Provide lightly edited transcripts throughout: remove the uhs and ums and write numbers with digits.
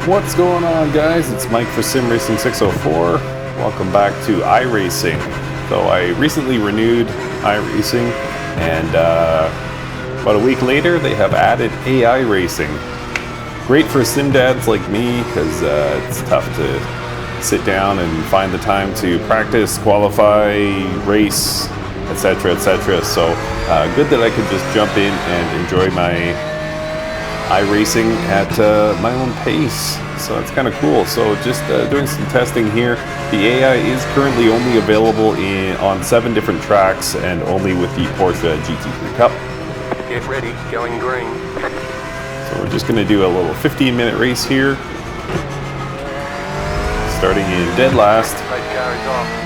What's going on, guys? It's Mike for Sim Racing 604. Welcome back to iRacing. So I recently renewed iRacing, and about a week later they have added AI racing. Great for sim dads like me, because it's tough to sit down and find the time to practice, qualify, race, etc, etc. So good that I could just jump in and enjoy my iRacing at my own pace. So that's kind of cool. So just doing some testing here. The AI is currently only available on 7 different tracks and only with the Porsche GT3 Cup. Get ready, going green. So we're just going to do a little 15-minute race here, starting in dead last. Race car is off.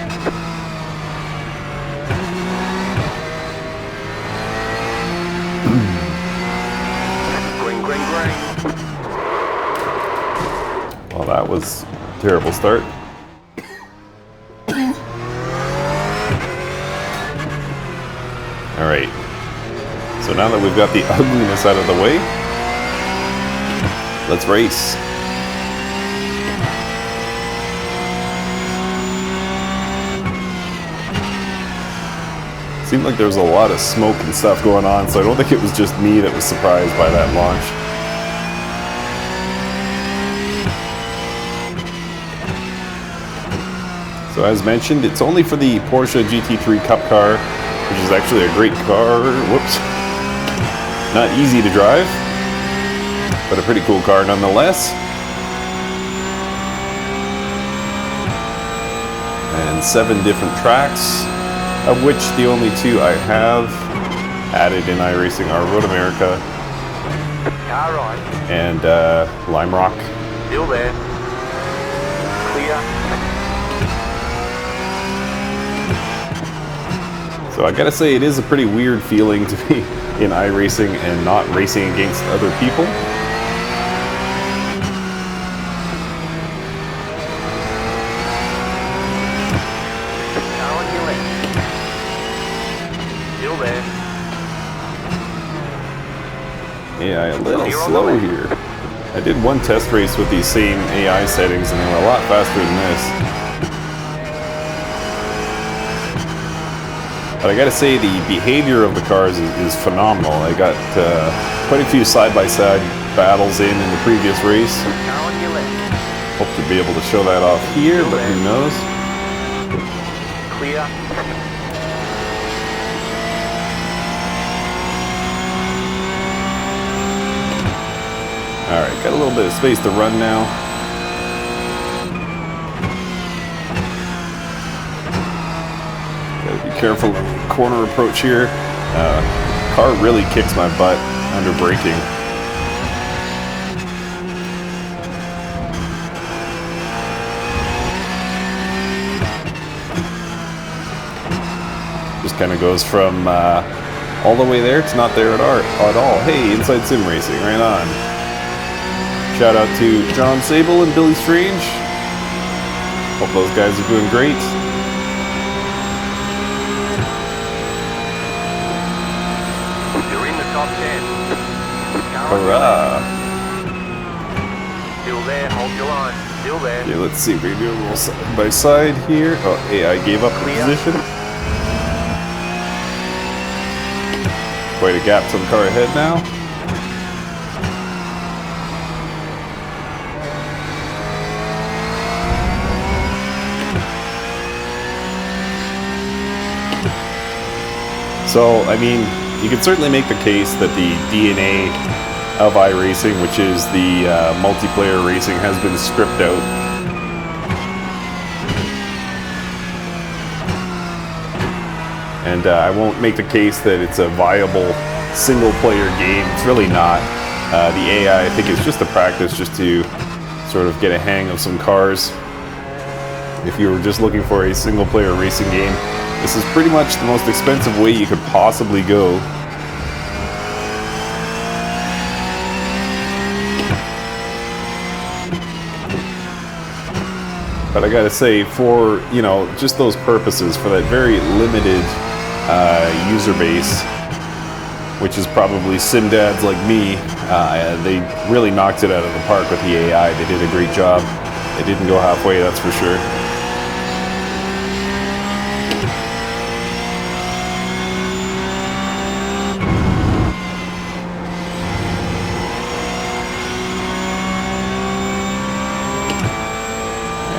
Well, that was a terrible start. Alright, so now that we've got the ugliness out of the way, let's race. Seemed like there was a lot of smoke and stuff going on, so I don't think it was just me that was surprised by that launch. So as mentioned, it's only for the Porsche GT3 Cup car, which is actually a great car. Whoops. Not easy to drive, but a pretty cool car nonetheless. And 7 different tracks, of which the only 2 I have added in iRacing are Road America Car right. and Lime Rock. Still there. Clear. So I gotta say, it is a pretty weird feeling to be in iRacing and not racing against other people. Car on your left. Still there. Yeah, a little slow here. I did one test race with these same AI settings and they were a lot faster than this. But I gotta say, the behavior of the cars is phenomenal. I got quite a few side-by-side battles in the previous race. Car on your left. Hope to be able to show that off here, but who knows. Clear. Alright, got a little bit of space to run now. Careful of the corner approach here. Car really kicks my butt under braking. Just kind of goes from all the way there to not there at all. Hey, Inside Sim Racing, right on. Shout out to John Sable and Billy Strange. Hope those guys are doing great. Top 10. Hurrah! Still there, hold your line. Still there. Okay, let's see if we can do a little side by side here. Oh, AI gave up the position. Quite a gap to the car ahead now. So, I mean, you can certainly make the case that the DNA of iRacing, which is the multiplayer racing, has been stripped out. And I won't make the case that it's a viable single-player game. It's really not. The AI, I think, is just a practice just to sort of get a hang of some cars. If you were just looking for a single-player racing game, this is pretty much the most expensive way you could possibly go. But I gotta say, for, you know, just those purposes, for that very limited user base, which is probably sim dads like me. They really knocked it out of the park with the AI. They did a great job. They didn't go halfway, that's for sure.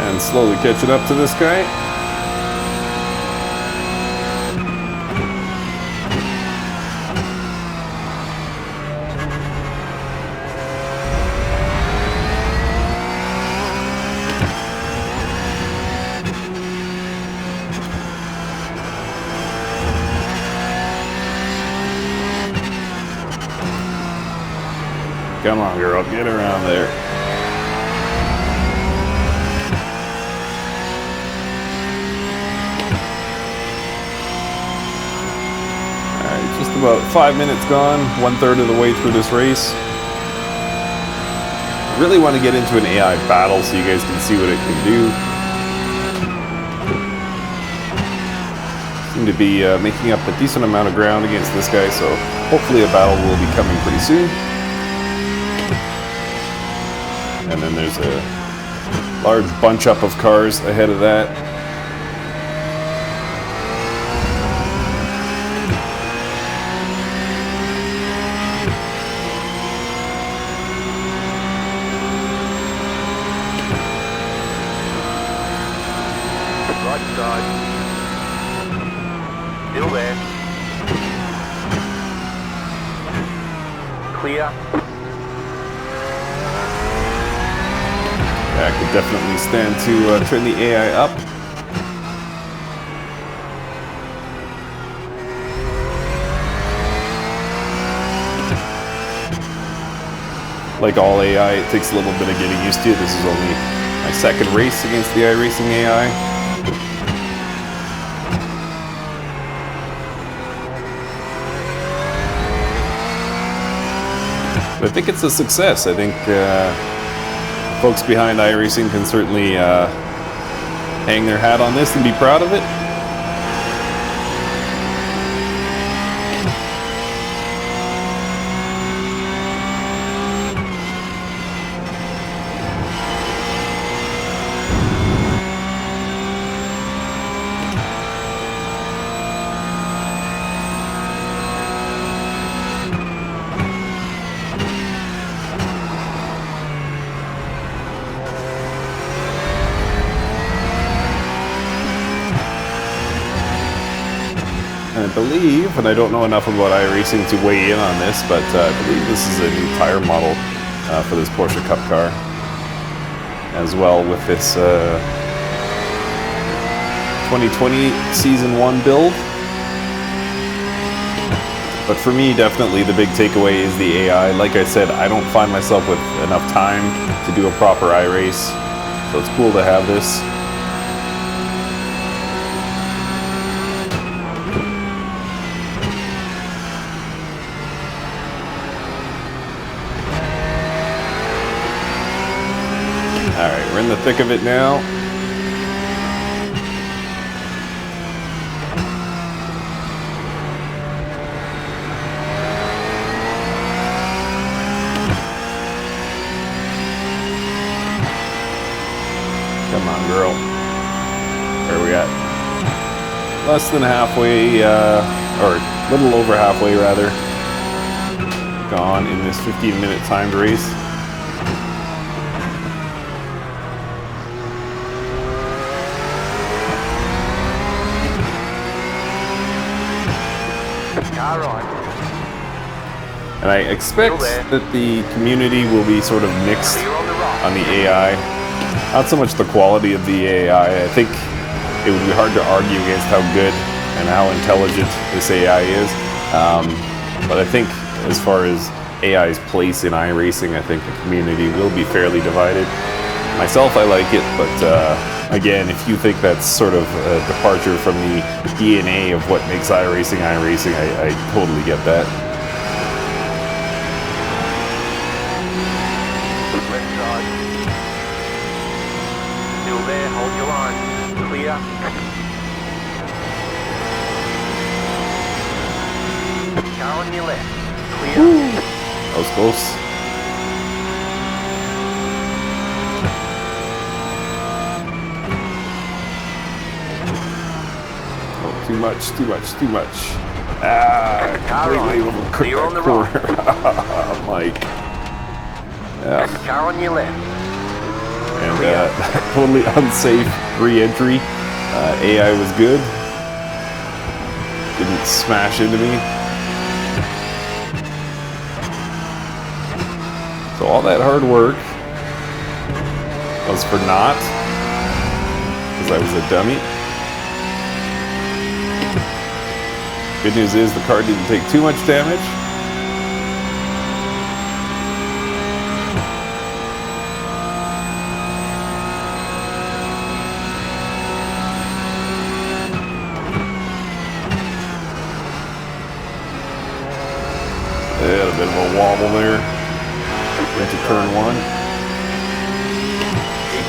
And slowly catching up to this guy. Come on, girl, get around there. Alright, just about 5 minutes gone, 1/3 of the way through this race. I really want to get into an AI battle so you guys can see what it can do. Seem to be making up a decent amount of ground against this guy, so hopefully a battle will be coming pretty soon. And then there's a large bunch up of cars ahead of that. Right side. Still there. Clear. I could definitely stand to turn the AI up. Like all AI, it takes a little bit of getting used to. This is only my second race against the iRacing AI. But I think it's a success. I think folks behind iRacing can certainly hang their hat on this and be proud of it. I believe, and I don't know enough about iRacing to weigh in on this, but I believe this is a new tire model for this Porsche Cup car, as well with this 2020 Season 1 build. But for me, definitely the big takeaway is the AI. Like I said, I don't find myself with enough time to do a proper iRace, so it's cool to have this. Alright, we're in the thick of it now. Come on, girl. Where are we at? Less than halfway, or a little over halfway rather, gone in this 15-minute timed race. And I expect that the community will be sort of mixed on the AI. Not so much the quality of the AI. I think it would be hard to argue against how good and how intelligent this AI is. But I think as far as AI's place in iRacing, I think the community will be fairly divided. Myself, I like it, but again, if you think that's sort of a departure from the DNA of what makes iRacing iRacing, I totally get that. Left side. Still there, hold your line. Clear. Car car on your left. Clear. That was close. Oh, too much, too much, too much. Ah, Car on. Clear on the right. Mike. Yeah. Car on your left. And totally unsafe re-entry. AI was good. Didn't smash into me. So all that hard work was for naught, because I was a dummy. Good news is the car didn't take too much damage. Yeah, a bit of a wobble there. Into turn one.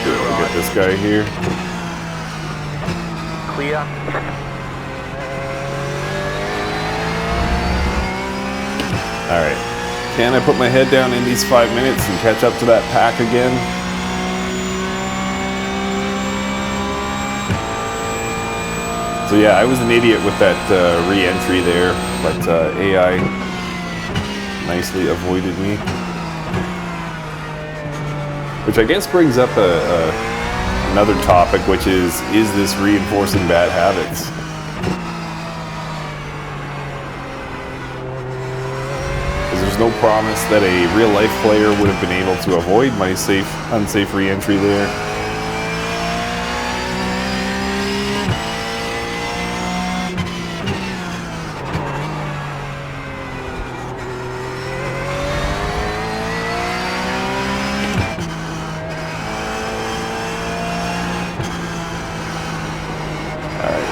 We'll get this guy here. Clear. Alright. Can I put my head down in these 5 minutes and catch up to that pack again? So yeah, I was an idiot with that re-entry there, but AI nicely avoided me. Which I guess brings up another topic, which is this reinforcing bad habits? Because there's no promise that a real-life player would have been able to avoid my unsafe re-entry there.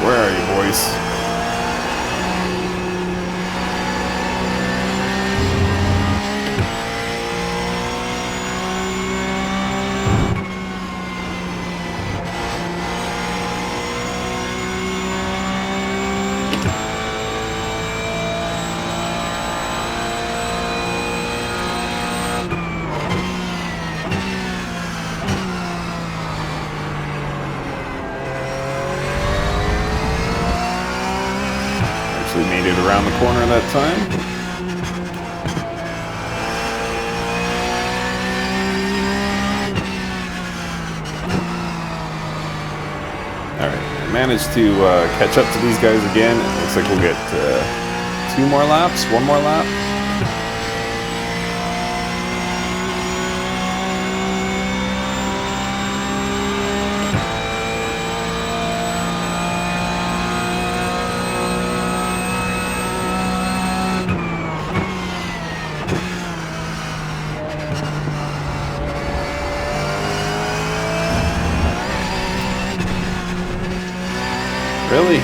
Where are you, boys? We made it around the corner that time. Alright, I managed to catch up to these guys again. It looks like we'll get 2 more laps, 1 more lap. Really?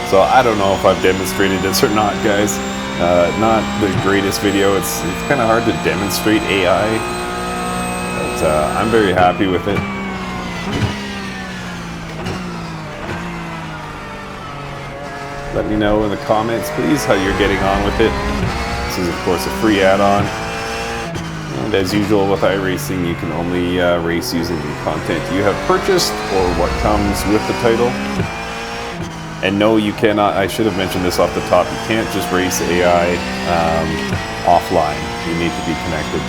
So I don't know if I've demonstrated this or not, guys. Not the greatest video. It's kind of hard to demonstrate AI, but I'm very happy with it. Let me know in the comments, please, how you're getting on with it. This is, of course, a free add-on. And as usual with iRacing, you can only race using the content you have purchased or what comes with the title. And no, you cannot, I should have mentioned this off the top, you can't just race AI offline. You need to be connected.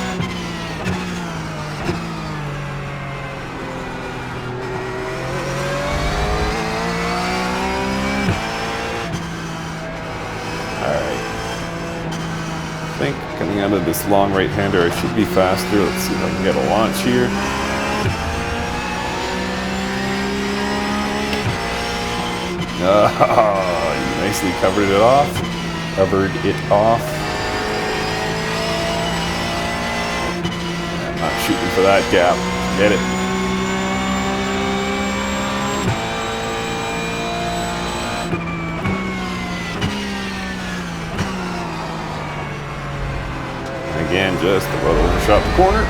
I think coming out of this long right-hander I should be faster. Let's see if I can get a launch here. You nicely covered it off. I'm not shooting for that gap. Get it. and just about overshot the corner.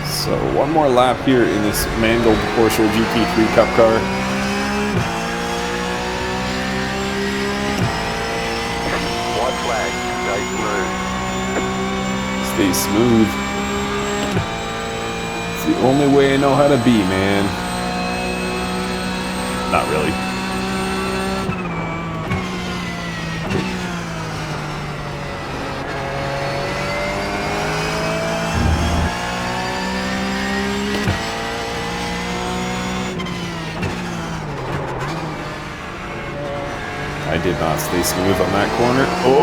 So one more lap here in this mangled Porsche GT3 Cup car. White flag. Stay smooth. Stay smooth. It's the only way I know how to be, man. Not really. I did not stay smooth on that corner. Oh!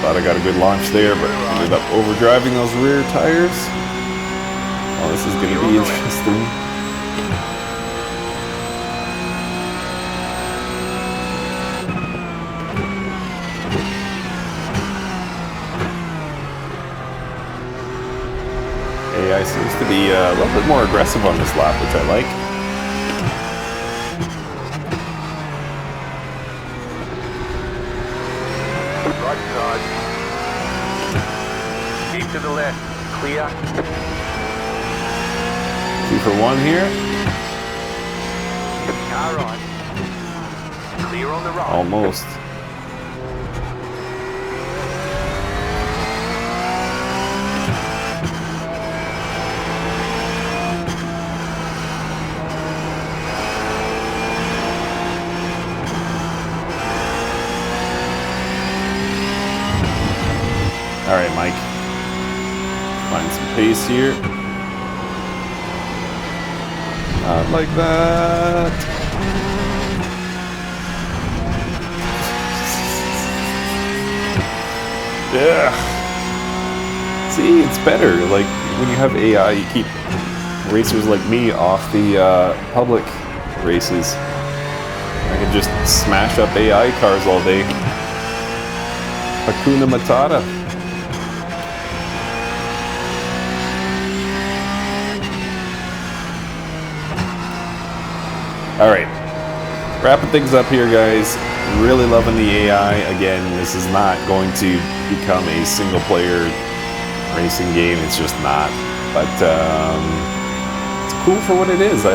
Thought I got a good launch there, but ended up overdriving those rear tires. Oh, this is going to be interesting. AI seems to be a little bit more aggressive on this lap, which I like. Right side. Keep to the left. Clear. 2 for 1 here. Car right. Clear on the right. Almost. All right, Mike. Find some pace here. Not like that. Yeah. See, it's better. Like when you have AI, you keep racers like me off the public races. I can just smash up AI cars all day. Hakuna Matata. All right, wrapping things up here, guys. Really loving the AI. Again, this is not going to become a single-player racing game. It's just not. But it's cool for what it is. I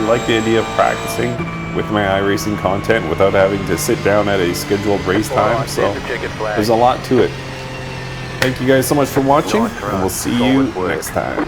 like the idea of practicing with my iRacing content without having to sit down at a scheduled race time. So there's a lot to it. Thank you guys so much for watching, and we'll see you next time.